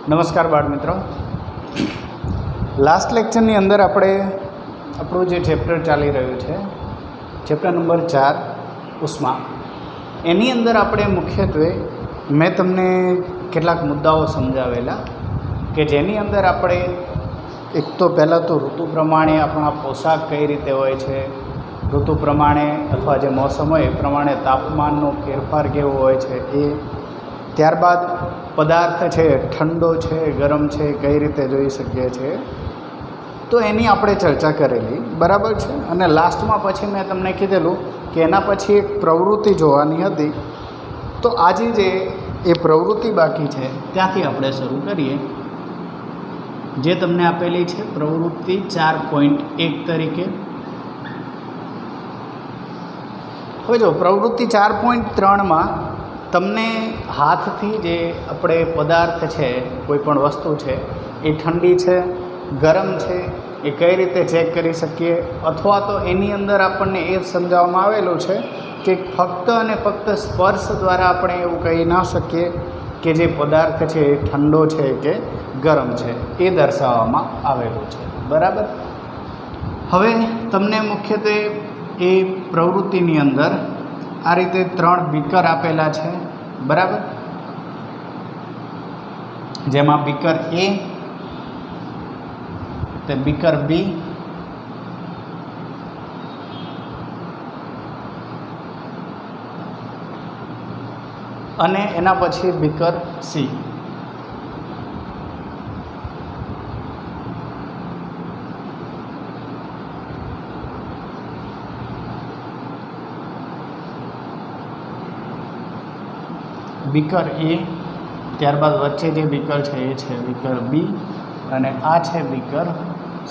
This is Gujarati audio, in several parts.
નમસ્કાર બાળ મિત્રો, લાસ્ટ લેક્ચરની અંદર આપણે આપણું જે ચેપ્ટર ચાલી રહ્યું છે, ચેપ્ટર નંબર 4 ઉષ્મા, એની અંદર આપણે મુખ્યત્વે મેં તમને કેટલાક મુદ્દાઓ સમજાવેલા કે જેની અંદર આપણે એક તો પહેલાં તો ઋતુ પ્રમાણે આપણા પોશાક કઈ રીતે હોય છે, ઋતુ પ્રમાણે અથવા જે મોસમ હોય એ પ્રમાણે તાપમાનનો ફેરફાર કેવો હોય છે એ, ત્યારબાદ પદાર્થ છે ઠંડો છે ગરમ છે કઈ રીતે જોઈ શકીએ છીએ, તો એની આપણે ચર્ચા કરેલી, બરાબર છે. અને લાસ્ટમાં પછી મેં તમને કીધેલું કે એના પછી એક પ્રવૃત્તિ જોવાની હતી, તો આજે જે એ પ્રવૃત્તિ બાકી છે ત્યાંથી આપણે શરૂ કરીએ, જે તમને આપેલી છે પ્રવૃત્તિ 4.1 તરીકે. હવે જો પ્રવૃત્તિ 4.3માં તમને હાથથી જે આપણે પદાર્થ છે, કોઈ પણ વસ્તુ છે એ ઠંડી છે ગરમ છે એ કઈ રીતે ચેક કરી શકીએ, અથવા તો એની અંદર આપણને એ સમજાવવામાં આવેલું છે કે ફક્ત અને ફક્ત સ્પર્શ દ્વારા આપણે એવું કહી ના શકીએ કે જે પદાર્થ છે એ ઠંડો છે કે ગરમ છે, એ દર્શાવવામાં આવેલું છે, બરાબર. હવે તમને મુખ્યત્વે એ પ્રવૃત્તિની અંદર આ રીતે 3 બીકર આપેલા છે, બરાબર, જેમાં બીકર એ, તે બીકર બી અને એના પછી બીકર સી. બીકર એ, ત્યારબાદ વચ્ચે જે બીકર છે એ છે બીકર બી અને આ છે બીકર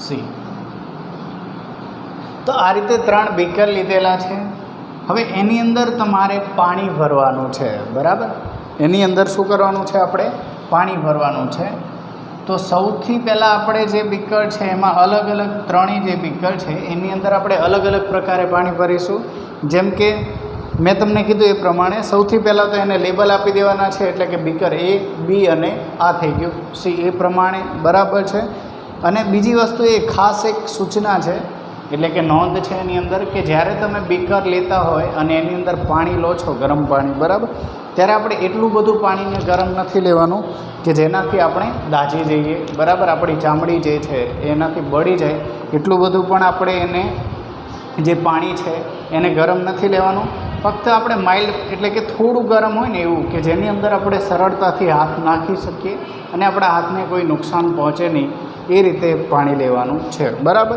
સી. તો આ રીતે 3 બીકર લીધેલા છે. હવે એની અંદર તમારે પાણી ભરવાનું છે, બરાબર. એની અંદર શું કરવાનું છે? આપણે પાણી ભરવાનું છે. તો સૌથી પહેલાં આપણે જે બીકર છે એમાં અલગ અલગ 3 જે બીકર છે એની અંદર આપણે અલગ અલગ પ્રકારે પાણી ભરીશું. જેમ કે મેં તમને કીધું એ પ્રમાણે સૌથી પહેલાં તો એને લેબલ આપી દેવાના છે, એટલે કે બીકર એ, બી અને આ થઈ ગયું સી, એ પ્રમાણે, બરાબર છે. અને બીજી વસ્તુ એ ખાસ એક સૂચના છે, એટલે કે નોંધ છે એની અંદર, કે જ્યારે તમે બીકર લેતા હોય અને એની અંદર પાણી લો છો, ગરમ પાણી, બરાબર, ત્યારે આપણે એટલું બધું પાણીને ગરમ નથી લેવાનું કે જેનાથી આપણે દાઝી જઈએ, બરાબર, આપણી ચામડી જે છે એનાથી બળી જાય, એટલું બધું પણ આપણે એને જે પાણી છે એને ગરમ નથી લેવાનું. ફક્ત આપણે માઇલ્ડ, એટલે કે થોડું ગરમ હોય ને એવું, કે જેની અંદર આપણે સરળતાથી હાથ નાખી શકીએ અને આપણા હાથને કોઈ નુકસાન પહોંચે નહીં, એ રીતે પાણી લેવાનું છે, બરાબર.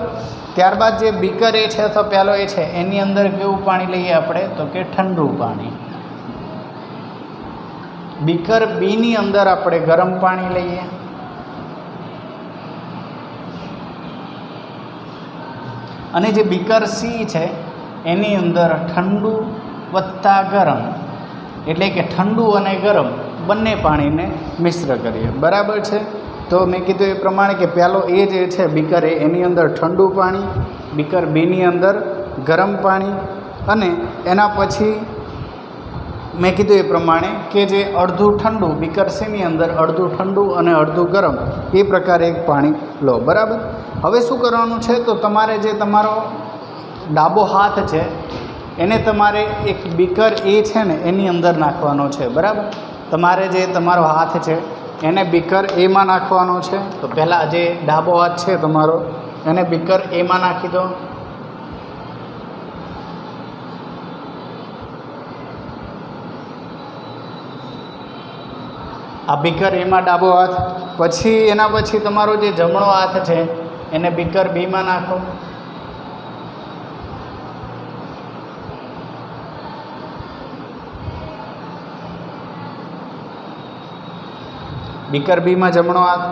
ત્યારબાદ જે બીકર એ છે અથવા પહેલો એ છે એની અંદર કેવું પાણી લઈએ આપણે? તો કે ઠંડુ પાણી. બીકર બીની અંદર આપણે ગરમ પાણી લઈએ. અને જે બીકર સી છે એની અંદર ઠંડુ વત્તા ગરમ, એટલે કે ઠંડુ અને ગરમ બંને પાણીને મિશ્ર કરીએ, બરાબર છે. તો મેં કીધું એ પ્રમાણે કે પહેલો એ જે છે બીકર એ, એની અંદર ઠંડુ પાણી, બીકર બીની અંદર ગરમ પાણી, અને એના પછી મેં કીધું એ પ્રમાણે કે જે અડધું ઠંડુ, બીકર સીની અંદર અડધું ઠંડુ અને અડધું ગરમ, એ પ્રકારે એક પાણી લો, બરાબર. હવે શું કરવાનું છે? તો તમારે જે તમારો ડાબો હાથ છે એને તમારે એક બીકર એ છે ને એની અંદર નાખવાનો છે, બરાબર. તમારે જે તમારો હાથ છે એને બીકર એમાં નાખવાનો છે. તો પહેલાં જે ડાબો હાથ છે તમારો એને બીકર એમાં નાખી દો. આ બીકર એમાં ડાબો હાથ, પછી એના પછી તમારો જે જમણો હાથ છે એને બીકર બીમાં નાખો. બીકર બીમાં જમણો હાથ,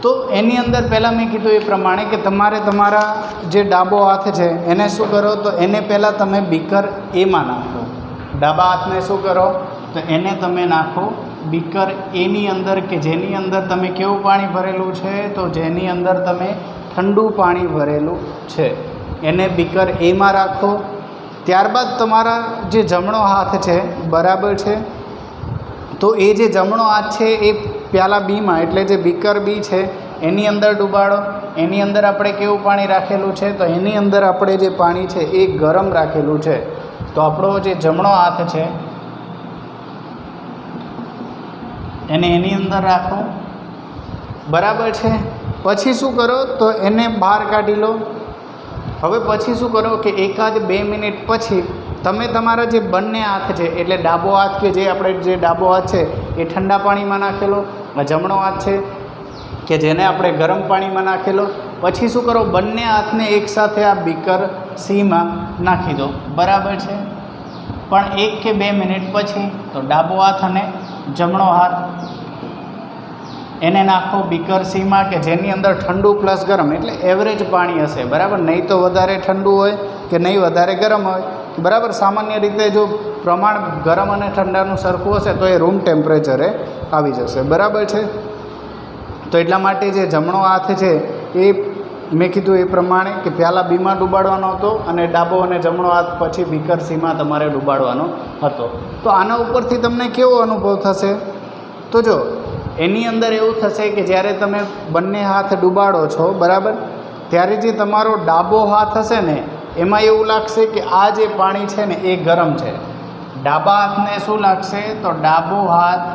તો એની અંદર પહેલાં મેં કીધું એ પ્રમાણે કે તમારે તમારા જે ડાબો હાથ છે એને શું કરો? તો એને પહેલાં તમે બીકર એમાં નાખો. ડાબા હાથને શું કરો? તો એને તમે નાખો બીકર એની અંદર કે જેની અંદર તમે કેવું પાણી ભરેલું છે, તો જેની અંદર તમે ઠંડુ પાણી ભરેલું છે એને બીકર એમાં રાખો. ત્યારબાદ તમારા જે જમણો હાથ છે, બરાબર છે, તો એ જે જમણો હાથ છે એ પ્યાલા બીમાં એટલે જે બીકર બી છે એની અંદર ડૂબાડો. એની અંદર આપણે કેવું પાણી રાખેલું છે, તો એની અંદર આપણે જે પાણી છે એ ગરમ રાખેલું છે. તો આપણો જે જમણો હાથ છે એને એની અંદર રાખો, બરાબર છે. પછી શું કરો, તો એને બહાર કાઢી લો. હવે પછી શું કરો કે 1-2 મિનિટ પછી તમે તમારા જે બંને હાથ છે એટલે ડાબો હાથ કે જે આપણે જે ડાબો હાથ છે એ ઠંડા પાણીમાં નાખેલો, જમણો હાથ છે કે જેને આપણે ગરમ પાણીમાં નાખેલો. પછી શું કરો, બંને હાથને એકસાથે આ બીકર સીમાં નાખી દો, બરાબર છે. પણ 1 કે 2 મિનિટ પછી તો ડાબો હાથ અને જમણો હાથ એને નાખો બીકર સીમાં કે જેની અંદર ઠંડુ પ્લસ ગરમ એટલે એવરેજ પાણી હશે, બરાબર. નહીં તો વધારે ઠંડુ હોય કે નહીં વધારે ગરમ હોય, બરાબર. સામાન્ય રીતે જો પ્રમાણ ગરમ અને ઠંડાનું સરખું હશે તો એ રૂમ ટેમ્પરેચરે આવી જશે, બરાબર છે. તો એટલા માટે જે જમણો હાથ છે એ મેં કીધું એ પ્રમાણે કે પ્યાલા બીમાં ડૂબાડવાનો હતો અને ડાબો અને જમણો હાથ પછી બીકર સીમાં તમારે ડૂબાડવાનો હતો. તો આના ઉપરથી તમને કેવો અનુભવ થશે, તો જો એની અંદર એવું થશે કે જ્યારે તમે બંને હાથ ડૂબાડો છો, બરાબર, ત્યારે જે તમારો ડાબો હાથ હશે ને એમાં એવું લાગશે કે આ જે પાણી છે ને એ ગરમ છે. ડાબા હાથને શું લાગશે, તો ડાબો હાથ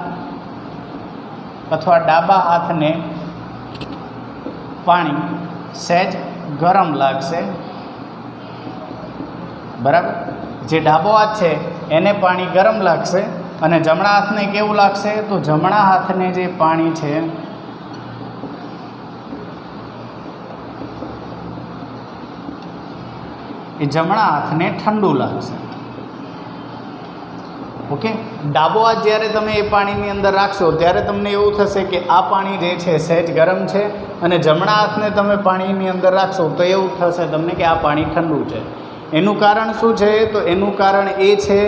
અથવા ડાબા હાથને પાણી સહેજ ગરમ લાગશે, બરાબર. જે ડાબો હાથ છે એને પાણી ગરમ લાગશે અને જમણા હાથને કેવું લાગશે, તો જમણા હાથને જે પાણી છે એ જમણા હાથને ઠંડુ લાગશે. ઓકે. ડાબો હાથ જ્યારે તમે એ પાણીની અંદર રાખશો ત્યારે તમને એવું થશે કે આ પાણી જે છે સહેજ ગરમ છે અને જમણા હાથને તમે પાણીની અંદર રાખશો તો એવું થશે તમને કે આ પાણી ઠંડુ છે. એનું કારણ શું છે, તો એનું કારણ એ છે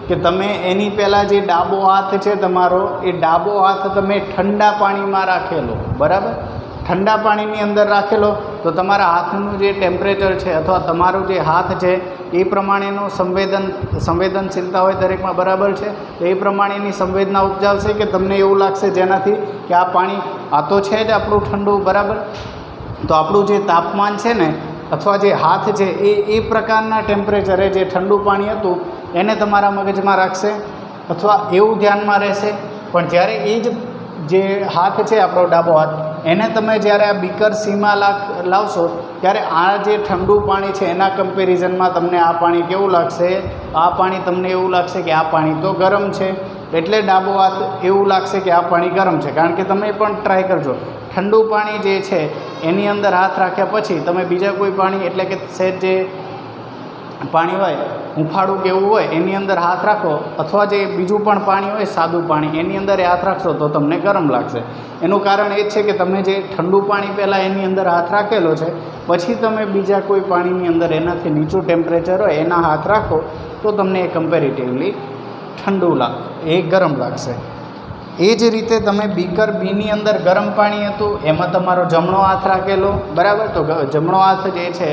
કે તમે એની પહેલાં જે ડાબો હાથ છે તમારો એ ડાબો હાથ તમે ઠંડા પાણીમાં રાખેલો, બરાબર. ઠંડા પાણીની અંદર રાખેલો તો તમારા હાથનું જે ટેમ્પરેચર છે અથવા તમારો જે હાથ છે એ પ્રમાણેનો સંવેદનશીલતા હોય દરેકમાં, બરાબર છે. તો એ પ્રમાણેની સંવેદના ઉપજાવશે કે તમને એવું લાગશે જેનાથી કે આ પાણી આ તો છે જ આપણું ઠંડુ, બરાબર. તો આપણું જે તાપમાન છે ને અથવા જે હાથ છે એ પ્રકારના ટેમ્પરેચરે જે ઠંડુ પાણી હતું એને તમારા મગજમાં રાખશે અથવા એવું ધ્યાનમાં રહેશે. પણ જ્યારે એ જ જે હાથ છે આપણો ડાબો હાથ એને તમે જ્યારે આ બીકર સીમાં લાવશો ત્યારે આ જે ઠંડુ પાણી છે એના કમ્પેરિઝનમાં તમને આ પાણી કેવું લાગશે, આ પાણી તમને એવું લાગશે કે આ પાણી તો ગરમ છે. એટલે ડાબો હાથ એવું લાગશે કે આ પાણી ગરમ છે. કારણ કે તમે પણ ટ્રાય કરજો, ઠંડુ પાણી જે છે એની અંદર હાથ રાખ્યા પછી તમે બીજા કોઈ પાણી એટલે કે સહેજ જે પાણી હોય હુંફાળું કે એવું હોય એની અંદર હાથ રાખો અથવા જે બીજું પણ પાણી હોય સાદું પાણી એની અંદર એ હાથ રાખશો તો તમને ગરમ લાગશે. એનું કારણ એ છે કે તમે જે ઠંડુ પાણી પહેલાં એની અંદર હાથ રાખેલો છે પછી તમે બીજા કોઈ પાણીની અંદર એનાથી નીચું ટેમ્પરેચર હોય એના હાથ રાખો તો તમને એ કમ્પેરેટિવલી ઠંડુ એ ગરમ લાગશે. એ જ રીતે તમે બીકર બીની અંદર ગરમ પાણી હતું એમાં તમારો જમણો હાથ રાખેલો, બરાબર. તો જમણો હાથ જે છે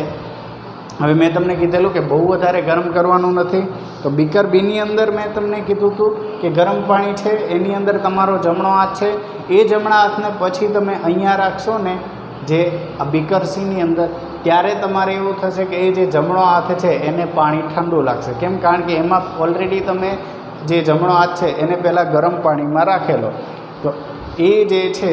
હવે મેં તમને કીધેલું કે બહુ વધારે ગરમ કરવાનું નથી. તો બીકર બીની અંદર મેં તમને કીધું હતું કે ગરમ પાણી છે એની અંદર તમારો જમણો હાથ છે એ જમણા હાથને પછી તમે અહીંયા રાખશો ને જે આ બીકર સીની અંદર ત્યારે તમારે એવું થશે કે એ જે જમણો હાથ છે એને પાણી ઠંડુ લાગશે. કેમ? કારણ કે એમાં ઓલરેડી તમે જે જમણો હાથ છે એને પહેલાં ગરમ પાણીમાં રાખેલો. તો એ જે છે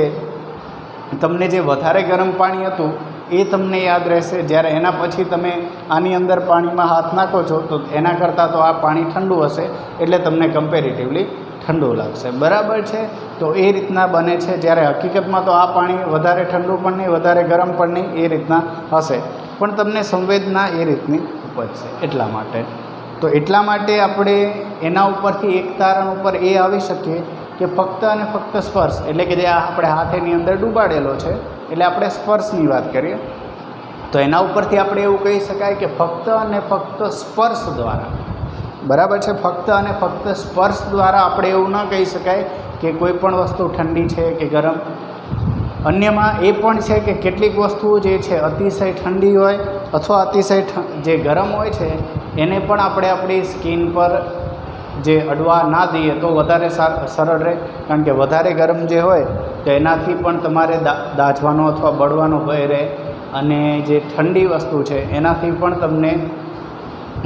તમને જે વધારે ગરમ પાણી હતું એ તમને યાદ રહેશે. જ્યારે એના પછી તમે આની અંદર પાણીમાં હાથ નાખો છો તો એના કરતાં તો આ પાણી ઠંડુ હશે એટલે તમને કમ્પેરેટિવલી ઠંડુ લાગશે, બરાબર છે. તો એ રીતના બને છે. જ્યારે હકીકતમાં તો આ પાણી વધારે ઠંડુ પણ નહીં વધારે ગરમ પણ નહીં એ રીતના હશે, પણ તમને સંવેદના એ રીતની ઉપજશે એટલા માટે. તો એટલા માટે આપણે એના ઉપરથી એક તારણ ઉપર એ આવી શકીએ કે ફક્ત અને ફક્ત સ્પર્શ એટલે કે જે આપણે હાથ એની અંદર ડૂબાડેલો છે એટલે આપણે સ્પર્શની વાત કરીએ તો એના ઉપરથી આપણે એવું કહી શકાય કે ફક્ત અને ફક્ત સ્પર્શ દ્વારા, બરાબર છે, ફક્ત અને ફક્ત સ્પર્શ દ્વારા આપણે એવું ન કહી શકાય કે કોઈ પણ વસ્તુ ઠંડી છે કે ગરમ. અન્યમાં એ પણ છે કે કેટલીક વસ્તુઓ જે છે અતિશય ઠંડી હોય અથવા અતિશય જે ગરમ હોય છે એને પણ આપણે આપણી સ્કિન પર જે અડવા ના દઈએ તો વધારે સરળ રહે. કારણ કે વધારે ગરમ જે હોય તો એનાથી પણ તમારે દાઝવાનો અથવા બળવાનો ભય રહે, અને જે ઠંડી વસ્તુ છે એનાથી પણ તમને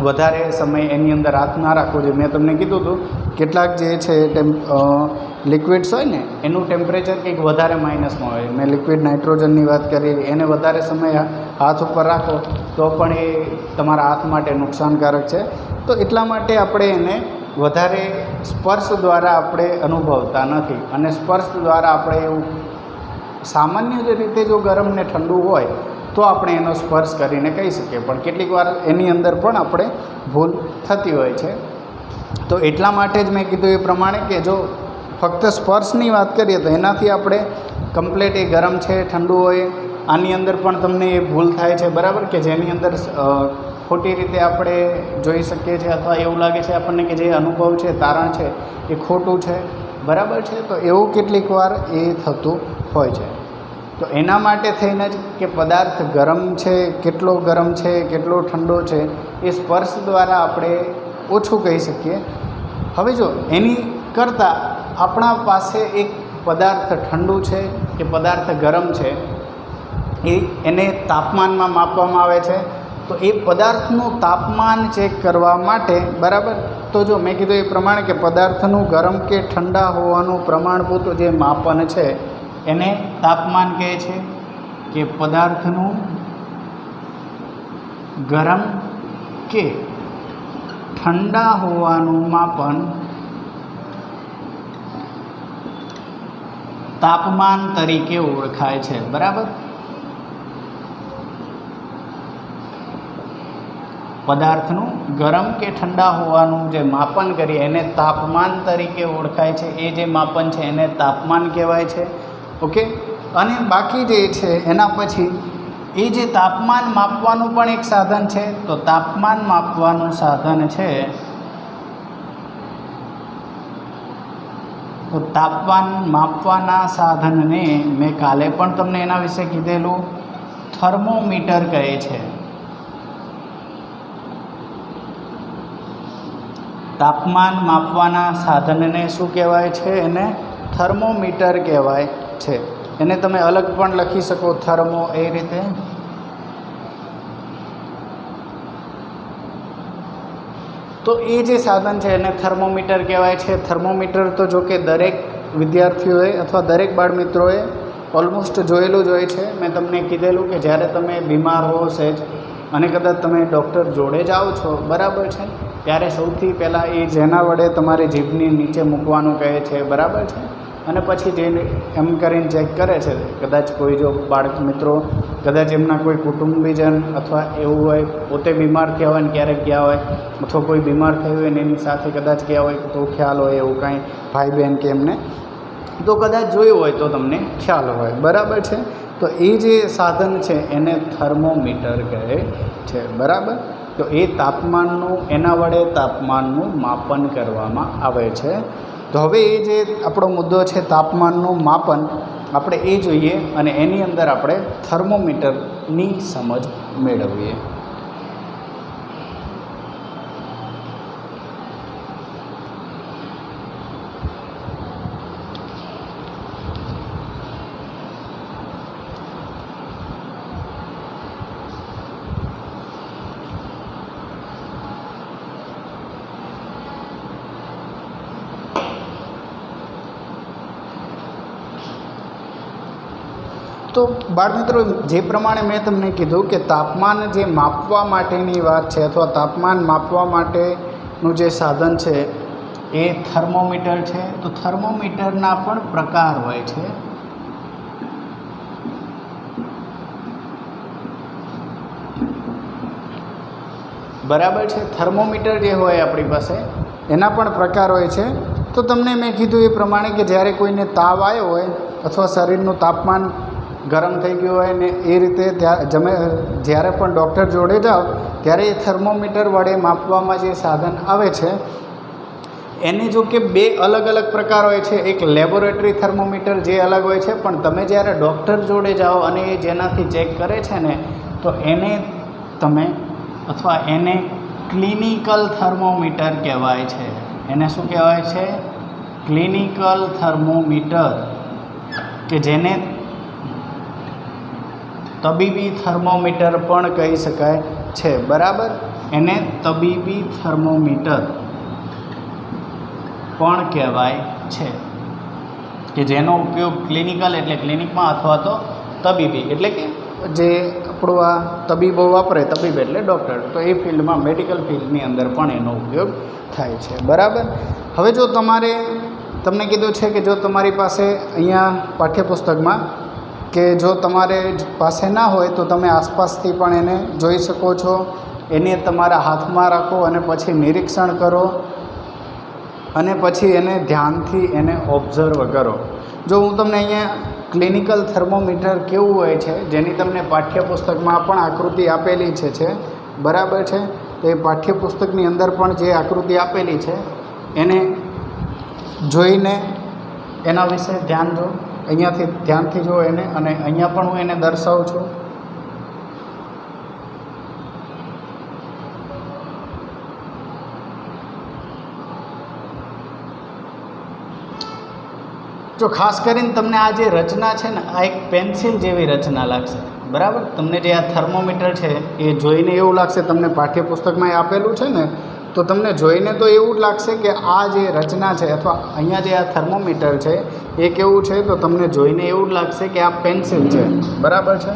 વધારે સમય એની અંદર હાથ ના રાખવો જોઈએ. મેં તમને કીધું હતું કેટલાક જે છે લિક્વિડ્સ હોય ને એનું ટેમ્પરેચર કંઈક વધારે માઇનસમાં હોય. મેં લિક્વિડ નાઇટ્રોજનની વાત કરી, એને વધારે સમય હાથ ઉપર રાખો તો પણ એ તમારા હાથ માટે નુકસાનકારક છે. તો એટલા માટે આપણે એને વધારે સ્પર્શ દ્વારા આપણે અનુભવતા નથી, અને સ્પર્શ દ્વારા આપણે એવું સામાન્ય રીતે જો ગરમ ને ઠંડુ હોય તો આપણે એનો સ્પર્શ કરીને કહી શકીએ, પણ કેટલીક વાર એની અંદર પણ આપણે ભૂલ થતી હોય છે. તો એટલા માટે જ મેં કીધું એ પ્રમાણે કે જો ફક્ત સ્પર્શની વાત કરીએ તો એનાથી આપણે કમ્પ્લેટ એ ગરમ છે ઠંડુ હોય આની અંદર પણ તમને એ ભૂલ થાય છે, બરાબર, કે જેની અંદર ખોટી રીતે આપણે જોઈ શકીએ છીએ અથવા એવું લાગે છે આપણને કે જે અનુભવ છે, તારણ છે એ ખોટું છે, બરાબર છે. તો એવું કેટલીક વાર એ થતું હોય છે. તો એના માટે થઈને જ કે પદાર્થ ગરમ છે, કેટલો ગરમ છે, કેટલો ઠંડો છે એ સ્પર્શ દ્વારા આપણે ઓછું કહી શકીએ. હવે જો એની કરતાં આપણા પાસે એક પદાર્થ ઠંડુ છે કે પદાર્થ ગરમ છે એને તાપમાનમાં માપવામાં આવે છે. તો એ પદાર્થનું તાપમાન ચેક કરવા માટે, બરાબર, તો જો મેં કીધું એ પ્રમાણે કે પદાર્થનું ગરમ કે ઠંડા હોવાનું પ્રમાણભૂત જે માપન છે એને તાપમાન કહે છે. કે પદાર્થનું ગરમ કે ઠંડા હોવાનું માપન તાપમાન તરીકે ઓળખાય છે, બરાબર. પદાર્થનું ગરમ કે ઠંડા હોવાનું જે માપન કરીએ એને તાપમાન તરીકે ઓળખાય છે. એ જે માપન છે એને તાપમાન કહેવાય છે. ઓકે. અને બાકી જે છે એના પછી એ જે તાપમાન માપવાનું પણ એક સાધન છે. તો તાપમાન માપવાનું સાધન છે, તો તાપમાન માપવાના સાધનને મેં કાલે પણ તમને એના વિશે કીધેલું, થર્મોમીટર કહે છે. તાપમાન માપવાના સાધનને શું કહેવાય છે? એને થર્મોમીટર કહેવાય છે. એને તમે અલગ પણ લખી શકો, થર્મો એ રીતે. તો એ જે સાધન છે એને થર્મોમીટર કહેવાય છે. થર્મોમીટર તો જો કે દરેક વિદ્યાર્થીઓએ અથવા દરેક બાળમિત્રોએ ઓલમોસ્ટ જોયેલું જ હોય છે. મેં તમને કીધેલું કે જ્યારે તમે બીમાર હો સહેજ અને કદાચ તમે ડૉક્ટર જોડે જાઓ છો, બરાબર છે, ત્યારે સૌથી પહેલાં એ જેના વડે તમારે જીભની નીચે મૂકવાનું કહે છે, બરાબર છે, અને પછી જે એમ કરીને ચેક કરે છે. કદાચ કોઈ જો બાળક મિત્રો કદાચ એમના કોઈ કુટુંબીજન અથવા એવું હોય, પોતે બીમાર થયા હોય ને ક્યારેક ગયા હોય, અથવા કોઈ બીમાર થયું હોય ને એની સાથે કદાચ ગયા હોય તો ખ્યાલ હોય એવું કાંઈ ભાઈ બહેન કે એમને, તો કદાચ જોયું હોય તો તમને ખ્યાલ હોય, બરાબર છે. તો એ જે સાધન છે એને થર્મોમીટર કહે છે, બરાબર. તો એ તાપમાનનું, એના વડે તાપમાનનું માપન કરવામાં આવે છે. તો હવે એ જે આપણો મુદ્દો છે તાપમાનનું માપન, આપણે એ જોઈએ અને એની અંદર આપણે થર્મોમીટરની સમજ મેળવીએ. તો બાળમિત્રો, જે પ્રમાણે મેં તમને કીધું કે તાપમાન જે માપવા માટેની વાત છે અથવા તાપમાન માપવા માટેનું જે સાધન છે એ થર્મોમીટર છે. તો થર્મોમીટરના પણ પ્રકાર હોય છે. બરાબર છે. થર્મોમીટર જે હોય આપણી પાસે એના પણ પ્રકાર હોય છે. તો તમને મેં કીધું એ પ્રમાણે કે જ્યારે કોઈને તાવ આવ્યો હોય અથવા શરીરનું તાપમાન ગરમ થઈ ગયું હોય ને એ રીતે જ્યારે પણ ડૉક્ટર જોડે જાઓ ત્યારે એ થર્મોમીટર વડે માપવામાં જે સાધન આવે છે એને જો કે બે અલગ અલગ પ્રકાર હોય છે. એક લેબોરેટરી થર્મોમીટર જે અલગ હોય છે, પણ તમે જ્યારે ડૉક્ટર જોડે જાઓ અને એ જેનાથી ચેક કરે છે ને, તો એને તમે અથવા એને ક્લિનિકલ થર્મોમીટર કહેવાય છે. એને શું કહેવાય છે? ક્લિનિકલ થર્મોમીટર, કે જેને તબીબી થર્મોમીટર પણ કહી શકાય છે. બરાબર, એને તબીબી થર્મોમીટર પણ કહેવાય છે, કે જેનો ઉપયોગ ક્લિનિકલ એટલે ક્લિનિકમાં અથવા તો તબીબી એટલે કે જે આપણું આ તબીબો વાપરે, તબીબ એટલે ડૉક્ટર, તો એ ફિલ્ડમાં મેડિકલ ફિલ્ડની અંદર પણ એનો ઉપયોગ થાય છે. બરાબર. હવે જો તમને કીધું છે કે જો તમારી પાસે અહીંયા પાઠ્યપુસ્તકમાં કે જો તમારે પાસે ના હોય તો તમે આસપાસથી પણ એને જોઈ શકો છો. એને તમારા હાથમાં રાખો અને પછી નિરીક્ષણ કરો અને પછી એને ધ્યાનથી એને ઓબ્ઝર્વ કરો. જો હું તમને અહીંયા ક્લિનિકલ થર્મોમીટર કેવું હોય છે, જેની તમને પાઠ્યપુસ્તકમાં પણ આકૃતિ આપેલી છે. બરાબર છે. તો એ પાઠ્યપુસ્તકની અંદર પણ જે આકૃતિ આપેલી છે એને જોઈને એના વિશે ધ્યાન દો. અહીંયાથી ધ્યાનથી જુઓ એને, અને અહીંયા પણ હું એને દર્શાવું છું. જો ખાસ કરીને તમને આ જે રચના છે ને, આ એક પેન્સિલ જેવી રચના લાગશે. બરાબર. તમને જે આ થર્મોમીટર છે એ જોઈને એવું લાગશે, તમને પાઠ્યપુસ્તકમાં એ આપેલું છે ને, તો તમને જોઈને તો એવું જ લાગશે કે આ જે રચના છે અથવા અહીંયા જે આ થર્મોમીટર છે એ કેવું છે, તો તમને જોઈને એવું જ લાગશે કે આ પેન્સિલ છે. બરાબર છે.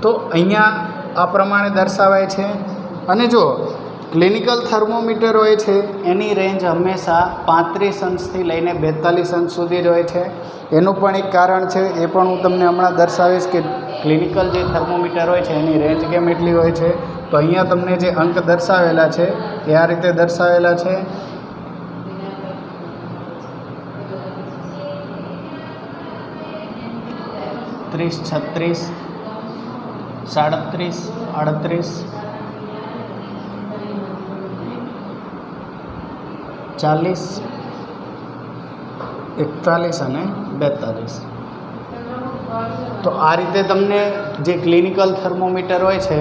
તો અહીંયા આ પ્રમાણે દર્શાવાય છે. અને જો ક્લિનિકલ થર્મોમીટર હોય છે એની રેન્જ હંમેશા 35 અંશથી લઈને 42 અંશ સુધી જ હોય છે. એનું પણ એક કારણ છે, એ પણ હું તમને હમણાં દર્શાવીશ કે ક્લિનિકલ જે થર્મોમીટર હોય છે એની રેન્જ કેમ એટલી હોય છે. તો અહીંયા તમને જે અંક દર્શાવેલા છે એ આ રીતે દર્શાવેલા છે. 30, 36, 37, 38, 40, 41 અને 42. તો આ રીતે તમને જે ક્લિનિકલ થર્મોમીટર હોય છે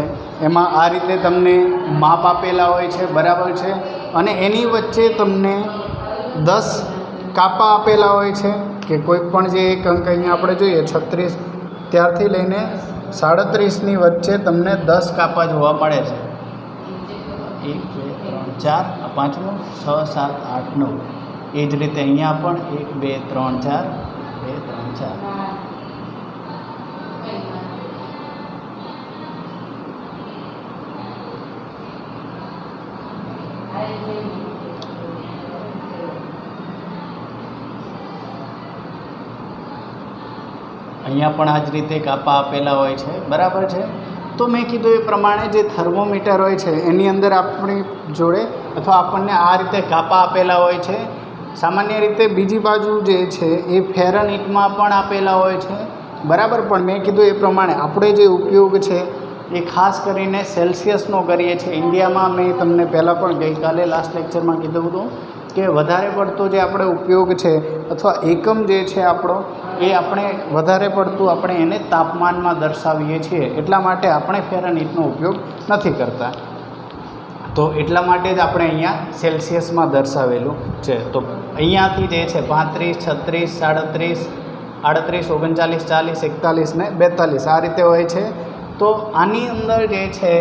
એમાં આ રીતે તમને માપ આપેલા હોય છે. બરાબર છે. અને એની વચ્ચે તમને 10 કાપા આપેલા હોય છે, કે કોઈ પણ જે એક અંક અહીંયા આપણે જોઈએ 36 ત્યારથી લઈને 37ની વચ્ચે તમને 10 કાપા જોવા મળે છે. 1, 2, 3, 4, આ પાંચમો, 6, 7, 8, 9. એ જ રીતે અહીંયા પણ 1, 2, 3, 4, 2, 3, 4. અહીંયા પણ આ જ રીતે કાપા આપેલા હોય છે. બરાબર છે. તો મેં કીધું એ પ્રમાણે જે થર્મોમીટર હોય છે એની અંદર આપણી જોડે અથવા આપણને આ રીતે કાપા આપેલા હોય છે. સામાન્ય રીતે બીજી બાજુ જે છે એ ફેરનહીટમાં પણ આપેલા હોય છે. બરાબર. પણ મેં કીધું એ પ્રમાણે આપણે જે ઉપયોગ છે એ ખાસ કરીને સેલ્સિયસનો કરીએ છીએ. ઇન્ડિયામાં મેં તમને પહેલાં પણ ગઈકાલે લાસ્ટ લેક્ચરમાં કીધું હતું કે વધારે પડતો જે આપણે ઉપયોગ છે અથવા એકમ જે છે આપણો, એ આપણે વધારે પડતું આપણે એને તાપમાનમાં દર્શાવીએ છીએ. એટલા માટે આપણે ફેરનહીટનો ઉપયોગ નથી કરતા. તો એટલા માટે જ આપણે અહીંયા સેલ્સિયસમાં દર્શાવેલું છે. તો અહીંયાથી જે છે 35, 36, 37, 38, 39, 40, 41 ને 42 આ રીતે હોય છે. તો આની અંદર જે છે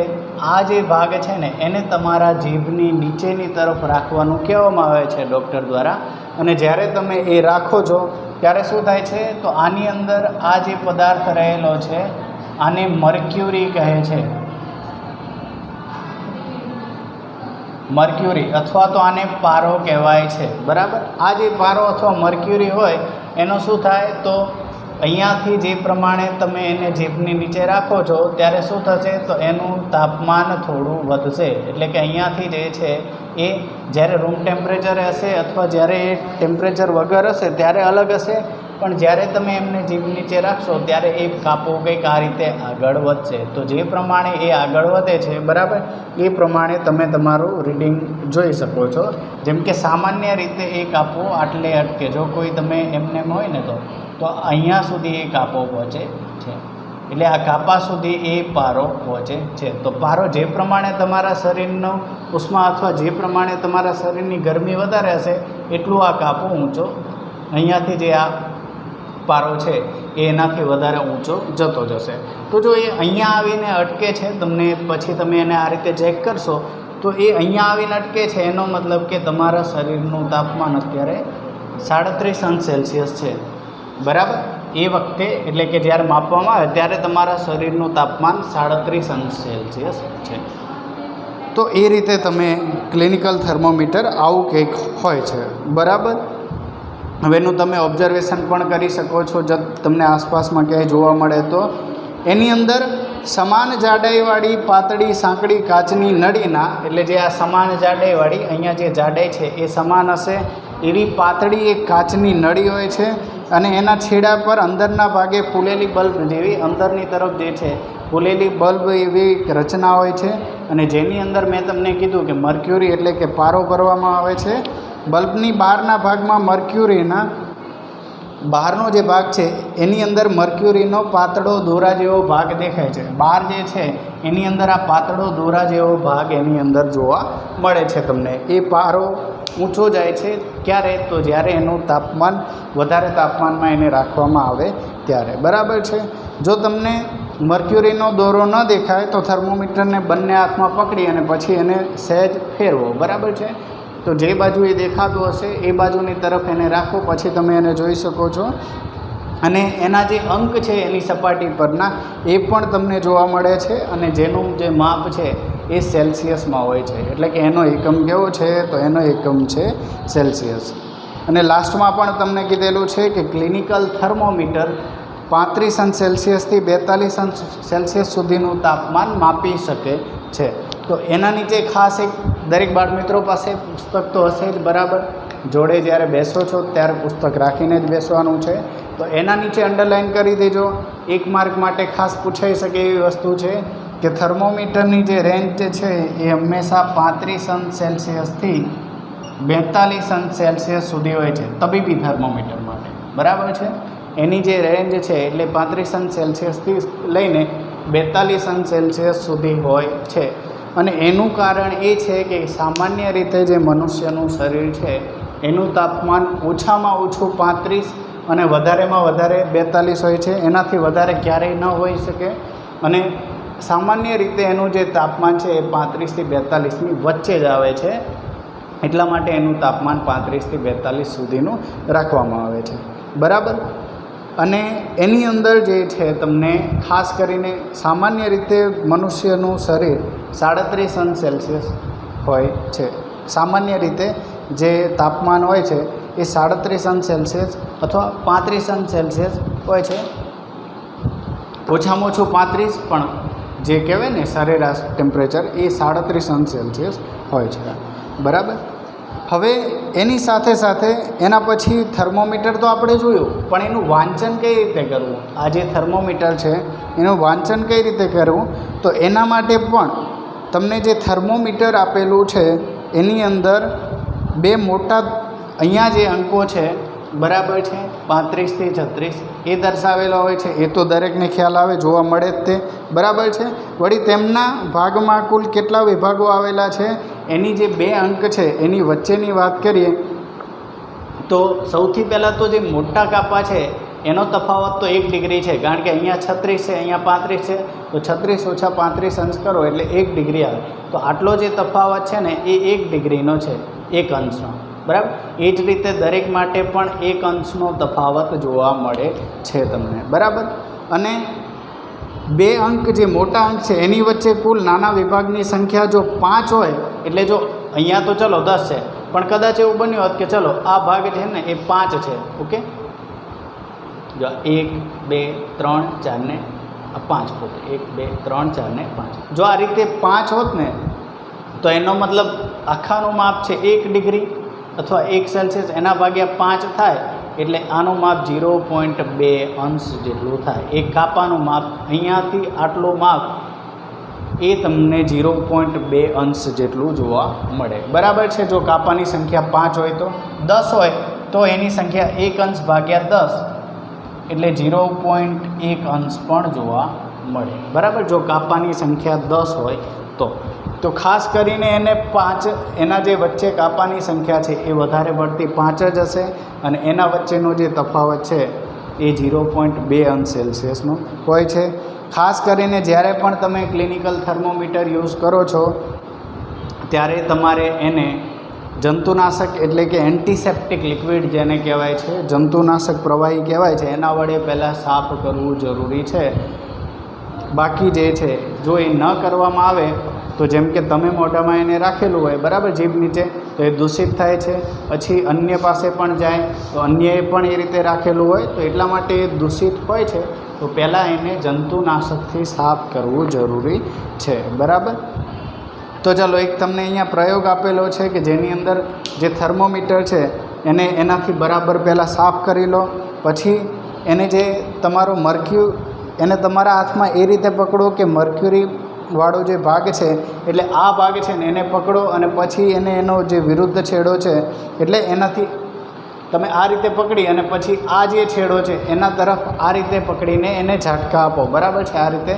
આ જે ભાગ છે ને એને તમારા જીભની નીચેની તરફ રાખવાનું કહેવામાં આવે છે ડૉક્ટર દ્વારા. અને જ્યારે તમે એ રાખો છો ત્યારે શું થાય છે, તો આની અંદર આ જે પદાર્થ રહેલો છે આને મર્ક્યુરી કહે છે. મર્ક્યુરી અથવા તો આને પારો કહેવાય છે. બરાબર. આ જે પારો અથવા મર્ક્યુરી હોય એનો શું થાય, તો અહીંયાથી જે પ્રમાણે તમે એને જીભની નીચે રાખો છો ત્યારે શું થશે, તો એનું તાપમાન થોડું વધશે. એટલે કે અહીંયાથી જે છે એ જ્યારે રૂમ ટેમ્પરેચર હશે અથવા જ્યારે એ ટેમ્પરેચર વગર હશે ત્યારે અલગ હશે, પણ જ્યારે તમે એમને જીભ નીચે રાખશો ત્યારે એ કાપો કંઈક આ રીતે આગળ વધશે. તો જે પ્રમાણે એ આગળ વધે છે બરાબર, એ પ્રમાણે તમે તમારું રીડિંગ જોઈ શકો છો. જેમ કે સામાન્ય રીતે એ કાપો આટલે અટકે, જો કોઈ તમે એમને હોય ને તો અહીંયા સુધી એ કાપો પહોંચે છે. એટલે આ કાપા સુધી એ પારો પહોંચે છે. તો પારો જે પ્રમાણે તમારા શરીરનો ઉષ્મા અથવા જે પ્રમાણે તમારા શરીરની ગરમી વધારે હશે એટલું આ કાપો ઊંચો, અહીંયાથી જે આ પારો છે એ એનાથી વધારે ઊંચો જતો જશે. તો જો એ અહીંયા આવીને અટકે છે, તમને પછી તમે એને આ રીતે ચેક કરશો તો એ અહીંયા આવીને અટકે છે, એનો મતલબ કે તમારા શરીરનું તાપમાન અત્યારે 37°C છે. બરાબર, એ વખતે એટલે કે જ્યારે માપવામાં આવે ત્યારે તમારા શરીરનું તાપમાન 37°C છે. તો એ રીતે તમે ક્લિનિકલ થર્મોમીટર આવું કંઈક હોય છે. બરાબર, હવે એનું તમે ઓબ્ઝર્વેશન પણ કરી શકો છો. જો તમને આસપાસમાં ક્યાંય જોવા મળે તો એની અંદર સમાન જાડાઈવાળી પાતળી સાંકડી કાચની નળીના, એટલે જે આ સમાન જાડાઈવાળી અહીંયા જે જાડાઈ છે એ સમાન હશે એવી પાતળી એક કાચની નળી હોય છે, અને એના છેડા પર અંદરના ભાગે ફૂલેલી બલ્બ જેવી અંદરની તરફ જે છે ફૂલેલી બલ્બ એવી રચના હોય છે, અને જેની અંદર મેં તમને કીધું કે મર્ક્યુરી એટલે કે પારો ભરવામાં આવે છે. બલ્બની બહારના ભાગમાં મર્ક્યુરીના બહારનો જે ભાગ છે એની અંદર મર્ક્યુરીનો પાતળો દોરા જેવો ભાગ દેખાય છે. બહાર જે છે એની અંદર આ પાતળો દોરા જેવો ભાગ એની અંદર જોવા મળે છે તમને. એ પારો ઊંચો જાય છે ક્યારે, તો જ્યારે એનું તાપમાન વધારે તાપમાનમાં એને રાખવામાં આવે ત્યારે. બરાબર છે. જો તમને મર્ક્યુરીનો દોરો ન દેખાય તો થર્મોમીટરને બંને હાથમાં પકડી અને પછી એને સહેજ ફેરવો. બરાબર છે. તો જે બાજુ એ દેખાતું હશે એ બાજુની તરફ એને રાખો, પછી તમે એને જોઈ શકો છો. અને એના જે અંક છે એની સપાટી પરના એ પણ તમને જોવા મળે છે, અને જેનું જે માપ છે એ સેલ્સિયસમાં હોય છે. એટલે કે એનો એકમ કેવો છે, તો એનો એકમ છે સેલ્સિયસ. અને લાસ્ટમાં પણ તમને કીધેલું છે કે ક્લિનિકલ થર્મોમીટર 35°C થી 42°C સુધીનું તાપમાન માપી શકે છે. તો એના નીચે ખાસ એક દરેક બાળમિત્રો પાસે પુસ્તક તો હશે જ. બરાબર, જોડે જ્યારે બેસો છો ત્યારે પુસ્તક રાખીને જ બેસવાનું છે. તો એના નીચે અંડરલાઇન કરી દેજો. એક માર્ક માટે ખાસ પૂછાઈ શકે એવી વસ્તુ છે કે થર્મોમીટરની જે રેન્જ છે એ હંમેશા 35°C થી 42°C સુધી હોય છે તબીબી થર્મોમીટર માટે. બરાબર છે, એની જે રેન્જ છે એટલે 35°C થી લઈને 42°C સુધી હોય છે. અને એનું કારણ એ છે કે સામાન્ય રીતે જે મનુષ્યનું શરીર છે એનું તાપમાન ઓછામાં ઓછું 35 અને વધારેમાં વધારે 42 હોય છે. એનાથી વધારે ક્યારેય ન હોઈ શકે. અને સામાન્ય રીતે એનું જે તાપમાન છે એ 35 થી 42ની વચ્ચે જ આવે છે. એટલા માટે એનું તાપમાન 35 થી 42 સુધીનું રાખવામાં આવે છે. બરાબર, અને એની અંદર જે છે તમને ખાસ કરીને સામાન્ય રીતે મનુષ્યનું શરીર 37°C હોય છે. સામાન્ય રીતે જે તાપમાન હોય છે એ 37°C અથવા 35°C હોય છે. ઓછામાં ઓછું 35, પણ જે કહેવાય ને સરેરાશ ટેમ્પરેચર એ 37°C હોય છે. બરાબર, હવે એની સાથે સાથે એના પછી થર્મોમીટર તો આપણે જોયું, પણ એનું વાંચન કઈ રીતે કરવું, આ જે થર્મોમીટર છે એનું વાંચન કઈ રીતે કરવું, તો એના માટે પણ તમને જે થર્મોમીટર આપેલું છે એની અંદર બે મોટા અહીંયા જે અંકો છે બરાબર છે 35 થી 36 એ દર્શાવેલા હોય છે. એ તો દરેકને ખ્યાલ આવે, જોવા મળે જ તે. બરાબર છે. વળી તેમના ભાગમાં કુલ કેટલા વિભાગો આવેલા છે એની જે બે અંક છે એની વચ્ચેની વાત કરીએ તો સૌથી પહેલાં તો જે મોટા કાપા છે એનો તફાવત તો 1 ડિગ્રી છે, કારણ કે અહીંયા 36 છે, અહીંયા 35 છે. તો 36 ઓછા 35 અંશ કરો એટલે 1 ડિગ્રી આવે. તો આટલો જે તફાવત છે ને એ 1 ડિગ્રીનો છે, 1 અંશનો. બરાબર, એ જ રીતે દરેક માટે પણ 1 અંશનો તફાવત જોવા મળે છે તમને. બરાબર, અને બે અંક જે મોટા અંક છે એની વચ્ચે કુલ નાના વિભાગની સંખ્યા જો 5 હોય, એટલે જો અહીંયા તો ચલો 10 છે, પણ કદાચ એવું બન્યું હોત કે ચલો આ ભાગ છે ને એ 5 છે, ઓકે, જો 1 2 3 4 ને 5 ફૂટ, 1 2 3 4 ને 5. જો આ રીતે 5 હોત ને તો એનો મતલબ આખાનું માપ છે 1 ડિગ્રી અથવા 1 સેલ્સિયસ, એના ભાગ્યા 5 થાય એટલે આનું માપ 0.2 અંશ જેટલું થાય. એક કાપાનું માપ અહીંયાથી આટલું માપ એ તમને 0.2 અંશ જેટલું જોવા મળે. બરાબર છે. જો કાપાની સંખ્યા 5 હોય તો 10 હોય તો એની સંખ્યા 1 અંશ ભાગ્યા 10 એટલે 0.1 અંશ પણ જોવા મળે. બરાબર. જો કાપાની સંખ્યા 10 હોય તો ખાસ કરીને એને 5, એના જે વચ્ચે કાપાની સંખ્યા છે એ વધારે પડતી 5 જ હશે અને એના વચ્ચેનો જે તફાવત છે એ 0.2 અંશ સેલ્સિયસનો હોય છે. ખાસ કરીને જ્યારે પણ તમે ક્લિનિકલ થર્મોમીટર યુઝ કરો છો ત્યારે તમારે એને જંતુનાશક એટલે કે એન્ટિસેપ્ટિક લિક્વિડ જેને કહેવાય છે, જંતુનાશક પ્રવાહી કહેવાય છે, એના વડે પહેલાં સાફ કરવું જરૂરી છે. બાકી જે છે જો એ ન કરવામાં આવે તો જેમ કે તમે મોઢામાં એને રાખેલું હોય, બરાબર, જીભ નીચે, તો એ દૂષિત થાય છે. પછી અન્ય પાસે પણ જાય તો અન્યએ પણ એ રીતે રાખેલું હોય તો એટલા માટે એ દૂષિત હોય છે. તો પહેલાં એને જંતુનાશકથી સાફ કરવું જરૂરી છે. બરાબર. તો ચાલો એક તમને અહીંયા પ્રયોગ આપેલો છે કે જેની અંદર જે થર્મોમીટર છે એને એનાથી બરાબર પહેલાં સાફ કરી લો. પછી એને જે તમારો એને તમારા હાથમાં એ રીતે પકડો કે મર્ક્યુરી વાળો જે ભાગ છે એટલે આ ભાગ છે ને એને પકડો અને પછી એનો જે વિરુદ્ધ છેડો છે એટલે એનાથી તમે આ રીતે પકડી અને પછી આ જે છેડો છે એના તરફ આ રીતે પકડીને એને ઝાટકા આપો. બરાબર છે. આ રીતે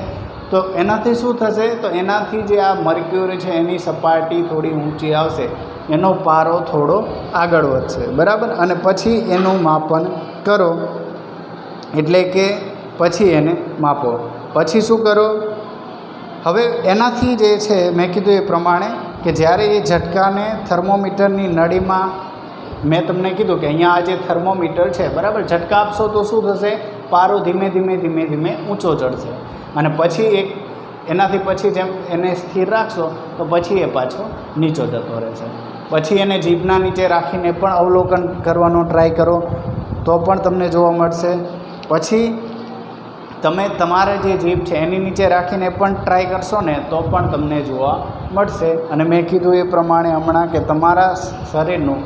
તો એનાથી શું થશે તો એનાથી જે આ મર્ક્યુરી છે એની સપાટી થોડી ઊંચી આવશે, એનો પારો થોડો આગળ વધશે. બરાબર. અને પછી એનું માપન કરો એટલે કે પછી એને માપો. પછી શું કરો, હવે એનાથી જે છે મેં કીધું એ પ્રમાણે કે જ્યારે એ ઝટકાને થર્મોમીટરની નળીમાં, મેં તમને કીધું કે અહીંયા આ જે થર્મોમીટર છે, બરાબર, ઝટકા આપશો તો શું થશે, પારો ધીમે ધીમે ઊંચો ચડશે અને પછી એનાથી પછી જેમ એને સ્થિર રાખશો તો પછી એ પાછો નીચો જતો રહેશે. પછી એને જીભના નીચે રાખીને પણ અવલોકન કરવાનો ટ્રાય કરો તો પણ તમને જોવા મળશે. પછી તમે તમારા જે જીભ છે એની નીચે રાખીને પણ ટ્રાય કરશો ને તો પણ તમને જોવા મળશે. અને મેં કીધું એ પ્રમાણે હમણાં કે તમારા શરીરનું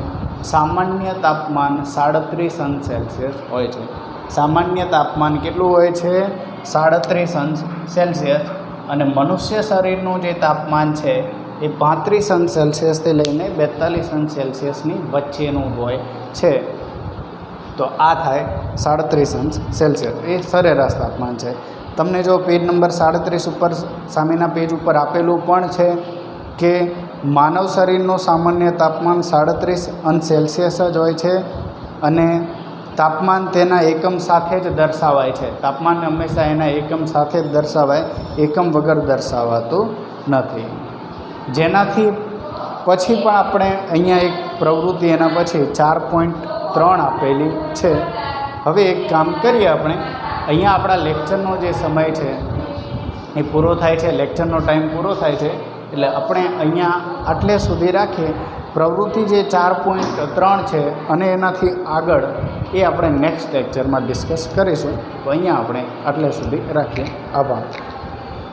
સામાન્ય તાપમાન 37 અંશ સેલ્સિયસ હોય છે. સામાન્ય તાપમાન કેટલું હોય છે? 37 અંશ સેલ્સિયસ. અને મનુષ્ય શરીરનું જે તાપમાન છે એ 35 અંશ સેલ્સિયસથી લઈને 42 અંશ સેલ્સિયસની વચ્ચેનું હોય છે. તો આ થાય 37 અંશ સેલ્સિયસ. એ સરેરાશ તાપમાન છે. તમને જો પેજ નંબર 37 ઉપર સામેના પેજ ઉપર આપેલું પણ છે કે માનવ શરીરનું સામાન્ય તાપમાન 37 અંશ સેલ્સિયસ જ હોય છે અને તાપમાન તેના એકમ સાથે જ દર્શાવાય છે. તાપમાન હંમેશા એના એકમ સાથે જ દર્શાવાય, એકમ વગર દર્શાવાતું નથી. જેનાથી પછી પણ આપણે અહીંયા એક પ્રવૃત્તિ એના પછી 4.3 આપેલી છે. હવે એક કામ કરીએ આપણે, અહીંયા આપણા લેક્ચરનો જે સમય છે એ પૂરો થાય છે, લેક્ચરનો ટાઈમ પૂરો થાય છે એટલે આપણે અહીંયા આટલે સુધી રાખીએ. પ્રવૃત્તિ જે 4.3 છે અને એનાથી આગળ એ આપણે નેક્સ્ટ લેક્ચરમાં ડિસ્કસ કરીશું. તો અહીંયા આપણે આટલે સુધી રાખીએ. આભાર.